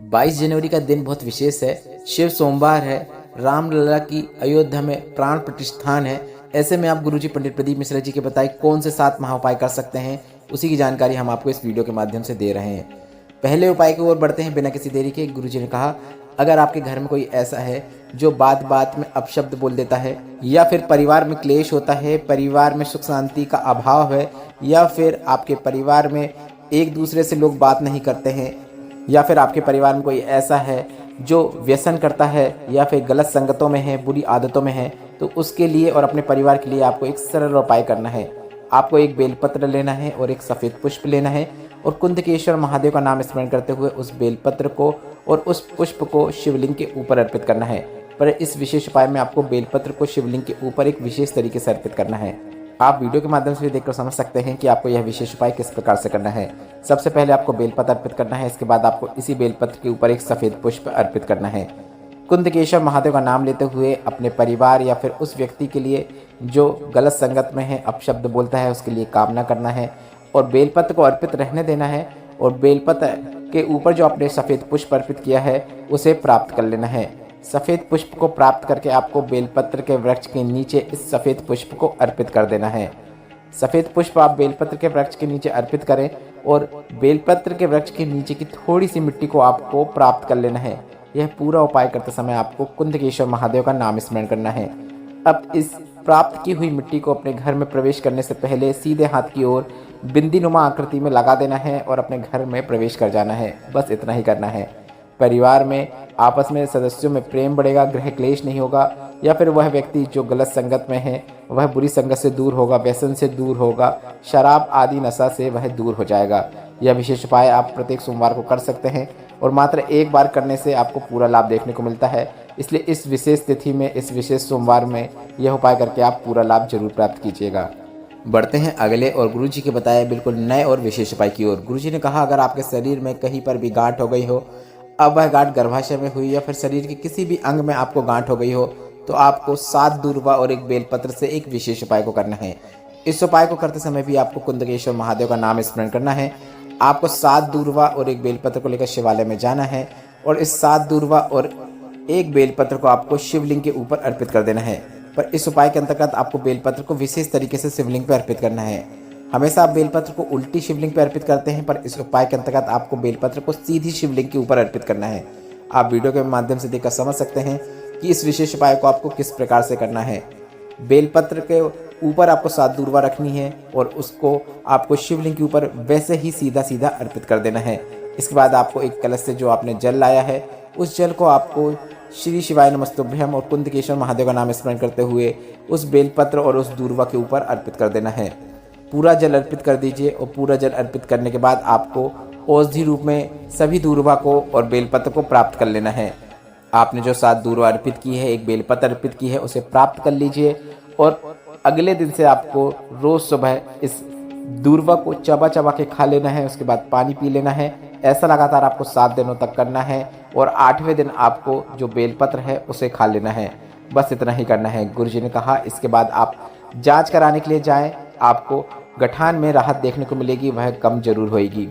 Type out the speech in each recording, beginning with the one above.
22 जनवरी का दिन बहुत विशेष है। शिव सोमवार है। रामलला की अयोध्या में प्राण प्रतिष्ठान है। ऐसे में आप गुरुजी पंडित प्रदीप मिश्रा जी के बताए कौन से 7 महाउपाय कर सकते हैं, उसी की जानकारी हम आपको इस वीडियो के माध्यम से दे रहे हैं। पहले उपाय की ओर बढ़ते हैं बिना किसी देरी के। गुरुजी ने कहा, अगर आपके घर में कोई ऐसा है जो बात बात में अपशब्द बोल देता है, या फिर परिवार में क्लेश होता है, परिवार में सुख शांति का अभाव है, या फिर आपके परिवार में एक दूसरे से लोग बात नहीं करते हैं, या फिर आपके परिवार में कोई ऐसा है जो व्यसन करता है या फिर गलत संगतों में है, बुरी आदतों में है, तो उसके लिए और अपने परिवार के लिए आपको एक सरल उपाय करना है। आपको एक बेलपत्र लेना है और एक सफ़ेद पुष्प लेना है और कुंदकेश्वर महादेव का नाम स्मरण करते हुए उस बेलपत्र को और उस पुष्प को शिवलिंग के ऊपर अर्पित करना है। पर इस विशेष उपाय में आपको बेलपत्र को शिवलिंग के ऊपर एक विशेष तरीके से अर्पित करना है। आप वीडियो के माध्यम से देखकर समझ सकते हैं कि आपको यह विशेष उपाय किस प्रकार से करना है। सबसे पहले आपको बेलपत्र अर्पित करना है। इसके बाद आपको इसी बेलपत्र के ऊपर एक सफ़ेद पुष्प अर्पित करना है। कुंदकेश्वर महादेव का नाम लेते हुए अपने परिवार या फिर उस व्यक्ति के लिए जो गलत संगत में है, अपशब्द बोलता है, उसके लिए कामना करना है और बेलपत्र को अर्पित रहने देना है। और बेलपत्र के ऊपर जो आपने सफ़ेद पुष्प अर्पित किया है उसे प्राप्त कर लेना है। सफ़ेद पुष्प को प्राप्त करके आपको बेलपत्र के वृक्ष के नीचे इस सफ़ेद पुष्प को अर्पित कर देना है। सफ़ेद पुष्प आप बेलपत्र के वृक्ष के नीचे अर्पित करें और बेलपत्र के वृक्ष के नीचे की थोड़ी सी मिट्टी को आपको प्राप्त कर लेना है। यह पूरा उपाय करते समय आपको कुंदकेश्वर महादेव का नाम स्मरण करना है। अब इस प्राप्त की हुई मिट्टी को अपने घर में प्रवेश करने से पहले सीधे हाथ की ओर बिंदीनुमा आकृति में लगा देना है और अपने घर में प्रवेश कर जाना है। बस इतना ही करना है। परिवार में आपस में सदस्यों में प्रेम बढ़ेगा, गृह क्लेश नहीं होगा, या फिर वह व्यक्ति जो गलत संगत में है वह बुरी संगत से दूर होगा, व्यसन से दूर होगा, शराब आदि नशा से वह दूर हो जाएगा। यह विशेष उपाय आप प्रत्येक सोमवार को कर सकते हैं और मात्र एक बार करने से आपको पूरा लाभ देखने को मिलता है। इसलिए इस विशेष तिथि में, इस विशेष सोमवार में यह उपाय करके आप पूरा लाभ जरूर प्राप्त कीजिएगा। बढ़ते हैं अगले और गुरुजी के बताए बिल्कुल नए और विशेष उपाय की ओर। गुरुजी ने कहा, अगर आपके शरीर में कहीं पर भी गांठ हो गई हो, अब वह गांठ गर्भाशय में हुई या फिर शरीर के किसी भी अंग में आपको गांठ हो गई हो, तो आपको 7 दूर्वा और एक बेलपत्र से एक विशेष उपाय को करना है। इस उपाय को करते समय भी आपको कुंदकेश्वर महादेव का नाम स्मरण करना है। आपको 7 दूर्वा और एक बेलपत्र को लेकर शिवालय में जाना है और इस 7 दूर्वा और एक बेलपत्र को आपको शिवलिंग के ऊपर अर्पित कर देना है। पर इस उपाय के अंतर्गत आपको बेलपत्र को विशेष तरीके से शिवलिंग पर अर्पित करना है। हमेशा आप बेलपत्र को उल्टी शिवलिंग पर अर्पित करते हैं, पर इस उपाय के अंतर्गत आपको बेलपत्र को सीधी शिवलिंग के ऊपर अर्पित करना है। आप वीडियो के माध्यम से देखकर समझ सकते हैं कि इस विशेष उपाय को आपको किस प्रकार से करना है। बेलपत्र के ऊपर आपको 7 दूर्वा रखनी है और उसको आपको शिवलिंग के ऊपर वैसे ही सीधा सीधा अर्पित कर देना है। इसके बाद आपको एक कलश से जो आपने जल लाया है उस जल को आपको श्री शिवाय नमस्तुभ्यम और कुंदकेश्वर महादेव का नाम स्मरण करते हुए उस बेलपत्र और उस दूर्वा के ऊपर अर्पित कर देना है। पूरा जल अर्पित कर दीजिए और पूरा जल अर्पित करने के बाद आपको औषधि रूप में सभी दूर्वा को और बेलपत्र को प्राप्त कर लेना है। आपने जो 7 दूर्वा अर्पित की है, एक बेलपत्र अर्पित की है, उसे प्राप्त कर लीजिए और अगले दिन से आपको रोज़ सुबह इस दूर्वा को चबा चबा के खा लेना है। उसके बाद पानी पी लेना है। ऐसा लगातार आपको 7 दिनों तक करना है और 8वें दिन आपको जो बेलपत्र है उसे खा लेना है। बस इतना ही करना है। गुरुजी ने कहा, इसके बाद आप जांच कराने के लिए जाएं। आपको गठान में राहत देखने को मिलेगी, वह कम जरूर होगी।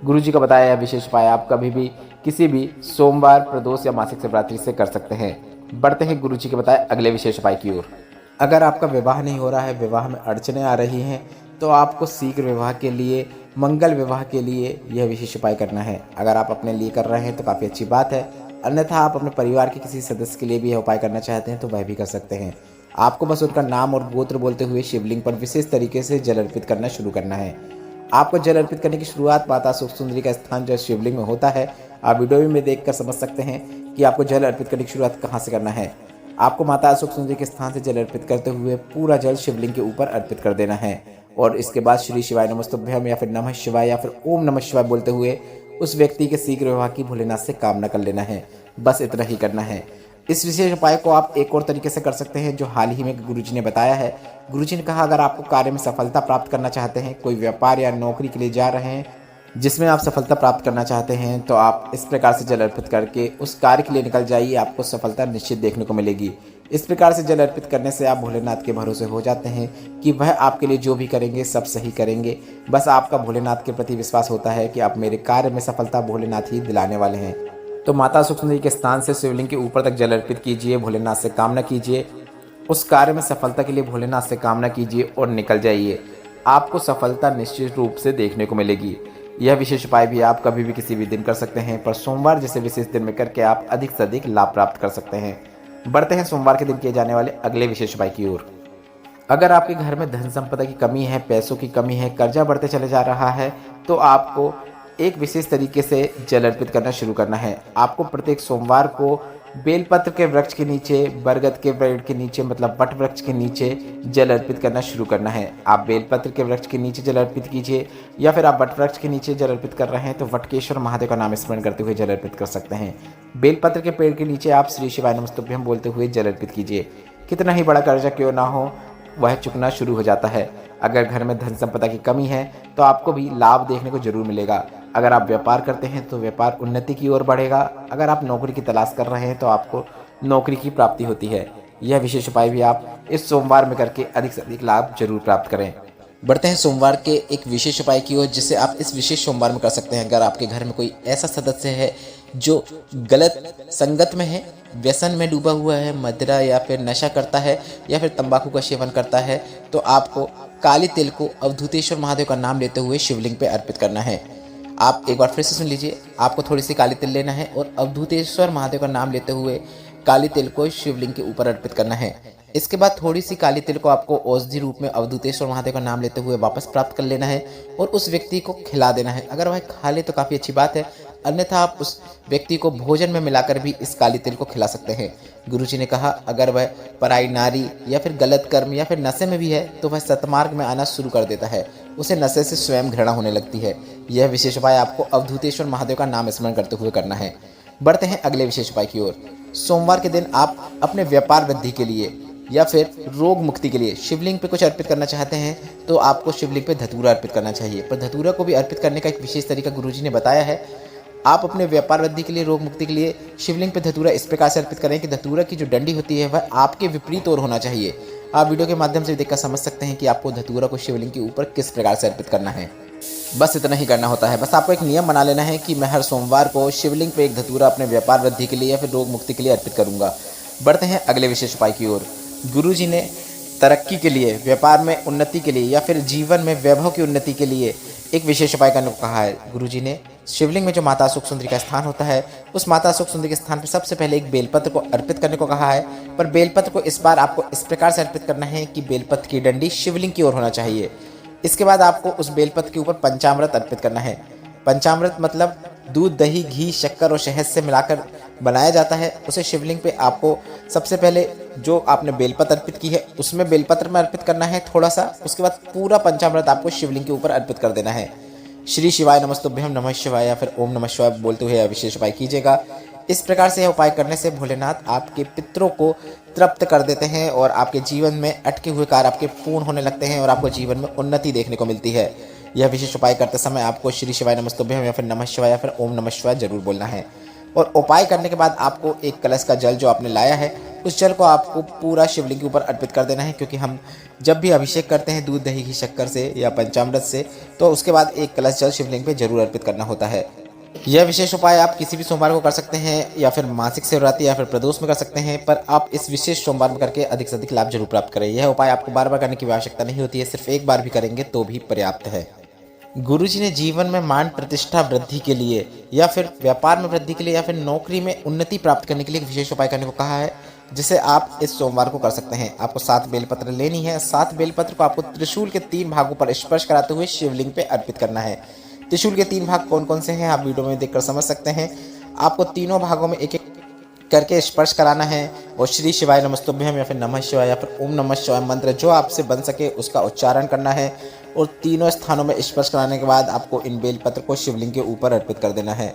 गुरुजी का बताया यह विशेष उपाय आप कभी भी किसी भी सोमवार, प्रदोष या मासिक शिवरात्रि से कर सकते हैं। बढ़ते हैं गुरुजी के बताए अगले विशेष उपाय की ओर। अगर आपका विवाह नहीं हो रहा है, विवाह में अड़चने आ रही हैं, तो आपको शीघ्र विवाह के लिए, मंगल विवाह के लिए यह विशेष उपाय करना है। अगर आप अपने लिए कर रहे हैं तो काफ़ी अच्छी बात है, अन्यथा आप अपने परिवार के किसी सदस्य के लिए भी यह उपाय करना चाहते हैं तो वह भी कर सकते हैं। आपको बस उनका नाम और गोत्र बोलते हुए शिवलिंग पर विशेष तरीके से जल अर्पित करना शुरू करना है। आपको जल अर्पित करने की शुरुआत माता सुख सुंदरी का स्थान जो शिवलिंग में होता है, आप वीडियो में देखकर समझ सकते हैं कि आपको जल अर्पित करने की शुरुआत कहाँ से करना है। आपको माता सुख सुंदरी के स्थान से जल अर्पित करते हुए पूरा जल शिवलिंग के ऊपर अर्पित कर देना है और इसके बाद श्री शिवाय नमस्तुभ्यम या फिर नमः शिवाय या फिर ओम नमः शिवाय बोलते हुए उस व्यक्ति के शीघ्र विवाह की भोलेनाथ से कामना कर लेना है। बस इतना ही करना है। इस विशेष उपाय को आप एक और तरीके से कर सकते हैं जो हाल ही में गुरुजी ने बताया है। गुरुजी ने कहा, अगर आपको कार्य में सफलता प्राप्त करना चाहते हैं, कोई व्यापार या नौकरी के लिए जा रहे हैं जिसमें आप सफलता प्राप्त करना चाहते हैं, तो आप इस प्रकार से जल अर्पित करके उस कार्य के लिए निकल जाइए। आपको सफलता निश्चित देखने को मिलेगी। इस प्रकार से जल अर्पित करने से आप भोलेनाथ के भरोसे हो जाते हैं कि वह आपके लिए जो भी करेंगे सब सही करेंगे। बस आपका भोलेनाथ के प्रति विश्वास होता है कि आप मेरे कार्य में सफलता भोलेनाथ ही दिलाने वाले हैं। तो माता सुख सुंदरी के स्थान से शिवलिंग के ऊपर तक जल अर्पित कीजिए, भोलेनाथ से कामना कीजिए, उस कार्य में सफलता के लिए भोलेनाथ से कामना कीजिए और निकल जाइए। आपको सफलता निश्चित रूप से देखने को मिलेगी। यह विशेष उपाय भी आप कभी भी किसी भी दिन कर सकते हैं, पर सोमवार जैसे विशेष दिन में करके आप अधिक से अधिक लाभ प्राप्त कर सकते हैं। बढ़ते हैं सोमवार के दिन किए जाने वाले अगले विशेष उपाय की ओर। अगर आपके घर में धन संपदा की कमी है, पैसों की कमी है, कर्जा बढ़ते चले जा रहा है, तो आपको एक विशेष तरीके से जल अर्पित करना शुरू करना है। आपको प्रत्येक सोमवार को बेलपत्र के वृक्ष के नीचे, बरगद के पेड़ के नीचे, मतलब वट वृक्ष के नीचे जल अर्पित करना शुरू करना है। आप बेलपत्र के वृक्ष के नीचे जल अर्पित कीजिए, या फिर आप वट वृक्ष के नीचे जल अर्पित कर रहे हैं तो वटकेश्वर महादेव का नाम स्मरण करते हुए जल अर्पित कर सकते हैं। बेलपत्र के पेड़ के नीचे आप श्री शिवाय नमस्तुभ्यम बोलते हुए जल अर्पित कीजिए। कितना ही बड़ा कर्जा क्यों ना हो, वह चुकना शुरू हो जाता है। अगर घर में धन संपदा की कमी है तो आपको भी लाभ देखने को जरूर मिलेगा। अगर आप व्यापार करते हैं तो व्यापार उन्नति की ओर बढ़ेगा। अगर आप नौकरी की तलाश कर रहे हैं तो आपको नौकरी की प्राप्ति होती है। यह विशेष उपाय भी आप इस सोमवार में करके अधिक से अधिक लाभ जरूर प्राप्त करें। बढ़ते हैं सोमवार के एक विशेष उपाय की ओर, जिसे आप इस विशेष सोमवार में कर सकते हैं। अगर आपके घर में कोई ऐसा सदस्य है जो गलत संगत में है, व्यसन में डूबा हुआ है, मदिरा या फिर नशा करता है या फिर तंबाकू का सेवन करता है, तो आपको काली तिल को अवधूतेश्वर महादेव का नाम लेते हुए शिवलिंग पे अर्पित करना है। आप एक बार फिर से सुन लीजिए। आपको थोड़ी सी काली तिल लेना है और अवधूतेश्वर महादेव का नाम लेते हुए काली तिल को शिवलिंग के ऊपर अर्पित करना है। इसके बाद थोड़ी सी काली तिल को आपको औषधि रूप में अवधूतेश्वर महादेव का नाम लेते हुए वापस प्राप्त कर लेना है और उस व्यक्ति को खिला देना है। अगर वह खा ले तो काफ़ी अच्छी बात है, अन्यथा आप उस व्यक्ति को भोजन में मिलाकर भी इस काली तिल को खिला सकते हैं। गुरुजी ने कहा, अगर वह पराई नारी या फिर गलत कर्म या फिर नशे में भी है तो वह सतमार्ग में आना शुरू कर देता है, उसे नशे से स्वयं घृणा होने लगती है। यह विशेष उपाय आपको अवधूतेश्वर महादेव का नाम स्मरण करते हुए करना है। बढ़ते हैं अगले विशेष उपाय की ओर। सोमवार के दिन आप अपने व्यापार वृद्धि के लिए या फिर रोग मुक्ति के लिए शिवलिंग पे कुछ अर्पित करना चाहते हैं तो आपको शिवलिंग पे धतूरा अर्पित करना चाहिए। पर धतूरा को भी अर्पित करने का एक विशेष तरीका गुरुजी ने बताया है। आप अपने व्यापार वृद्धि के लिए, रोग मुक्ति के लिए शिवलिंग पे धतूरा इस प्रकार से अर्पित करें कि धतूरा की जो डंडी होती है वह आपके विपरीत ओर होना चाहिए। आप वीडियो के माध्यम से देखकर समझ सकते हैं कि आपको धतूरा को शिवलिंग के ऊपर किस प्रकार से अर्पित करना है। बस इतना ही करना होता है। बस आपको एक नियम बना लेना है कि मैं हर सोमवार को शिवलिंग पे एक धतूरा अपने व्यापार वृद्धि के लिए या फिर रोग मुक्ति के लिए अर्पित करूंगा। बढ़ते हैं अगले विशेष उपाय की ओर। गुरुजी ने तरक्की के लिए, व्यापार में उन्नति के लिए या फिर जीवन में वैभव की उन्नति के लिए एक विशेष उपाय करने को कहा है। गुरुजी ने शिवलिंग में जो माता सुख सुंदरी का स्थान होता है, उस माता सुख सुंदरी के स्थान पर सबसे पहले एक बेलपत्र को अर्पित करने को कहा है। पर बेलपत्र को इस बार आपको इस प्रकार से अर्पित करना है कि बेलपत्र की डंडी शिवलिंग की ओर होना चाहिए। इसके बाद आपको उस बेलपत्र के ऊपर पंचामृत अर्पित करना है। पंचामृत मतलब दूध, दही, घी, शक्कर और शहद से मिलाकर बनाया जाता है। उसे शिवलिंग पे आपको सबसे पहले जो आपने बेलपत्र अर्पित की है उसमें बेलपत्र में अर्पित करना है थोड़ा सा। उसके बाद पूरा पंचामृत आपको शिवलिंग के ऊपर अर्पित कर देना है। श्री शिवाय नमस्तुभ्यम, नमः शिवाय या फिर ओम नमः शिवाय बोलते हुए विशेष उपाय कीजिएगा। इस प्रकार से यह उपाय करने से भोलेनाथ आपके पितरों को तृप्त कर देते हैं और आपके जीवन में अटके हुए कार्य आपके पूर्ण होने लगते हैं और आपको जीवन में उन्नति देखने को मिलती है। यह विशेष उपाय करते समय आपको श्री शिवाय नमस्तुभ्यम या फिर नमः शिवाय या फिर ओम नमः शिवाय जरूर बोलना है। और उपाय करने के बाद आपको एक कलश का जल जो आपने लाया है, उस जल को आपको पूरा शिवलिंग के ऊपर अर्पित कर देना है। क्योंकि हम जब भी अभिषेक करते हैं दूध, दही, घी, शक्कर से या पंचामृत से, तो उसके बाद एक कलश जल शिवलिंग पे जरूर अर्पित करना होता है। यह विशेष उपाय आप किसी भी सोमवार को कर सकते हैं या फिर मासिक शिवरात्रि या फिर प्रदोष में कर सकते हैं, पर आप इस विशेष सोमवार में करके अधिक से अधिक लाभ जरूर प्राप्त करें। यह उपाय आपको बार बार करने की आवश्यकता नहीं होती है, सिर्फ एक बार भी करेंगे तो भी पर्याप्त है। गुरुजी ने जीवन में मान प्रतिष्ठा वृद्धि के लिए या फिर व्यापार में वृद्धि के लिए या फिर नौकरी में उन्नति प्राप्त करने के लिए एक विशेष उपाय करने को कहा है, जिसे आप इस सोमवार को कर सकते हैं। आपको 7 बेलपत्र लेनी है। 7 बेलपत्र को आपको त्रिशूल के 3 भागों पर स्पर्श कराते हुए शिवलिंग पे अर्पित करना है। त्रिशूल के 3 भाग कौन कौन से हैं आप वीडियो में देखकर समझ सकते हैं। आपको तीनों भागों में एक एक करके स्पर्श कराना है और श्री शिवाय नमस्तुभ्यम या फिर नमः शिवाय या फिर ओम नमः शिवाय मंत्र जो आपसे बन सके उसका उच्चारण करना है। और तीनों स्थानों में स्पर्श कराने के बाद आपको इन बेलपत्र को शिवलिंग के ऊपर अर्पित कर देना है।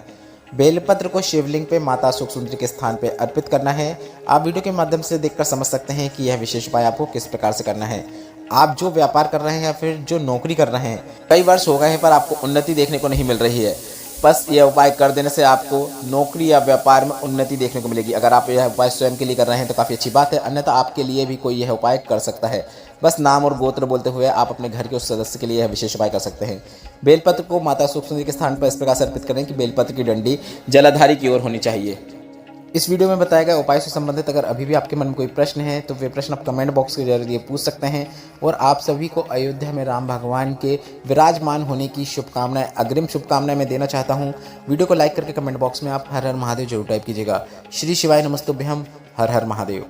बेलपत्र को शिवलिंग पे माता सुख सुंदरी के स्थान पे अर्पित करना है। आप वीडियो के माध्यम से देखकर समझ सकते हैं कि यह विशेष उपाय आपको किस प्रकार से करना है। आप जो व्यापार कर रहे हैं या फिर जो नौकरी कर रहे हैं, कई वर्ष हो गए हैं पर आपको उन्नति देखने को नहीं मिल रही है, बस यह उपाय कर देने से आपको नौकरी या व्यापार में उन्नति देखने को मिलेगी। अगर आप यह उपाय स्वयं के लिए कर रहे हैं तो काफ़ी अच्छी बात है, अन्यथा आपके लिए भी कोई यह उपाय कर सकता है। बस नाम और गोत्र बोलते हुए आप अपने घर के उस सदस्य के लिए यह विशेष उपाय कर सकते हैं। बेलपत्र को माता सुख सुंदरी के स्थान पर इस प्रकार से अर्पित करें कि बेलपत्र की डंडी जलाधारी की ओर होनी चाहिए। इस वीडियो में बताया गया उपाय से संबंधित अगर अभी भी आपके मन में कोई प्रश्न है तो वे प्रश्न आप कमेंट बॉक्स के जरिए पूछ सकते हैं। और आप सभी को अयोध्या में राम भगवान के विराजमान होने की शुभकामनाएं, अग्रिम शुभकामनाएं मैं देना चाहता हूं। वीडियो को लाइक करके कमेंट बॉक्स में आप हर हर महादेव जरूर टाइप कीजिएगा। श्री शिवाय नमस्तुभ्यम। हर हर महादेव।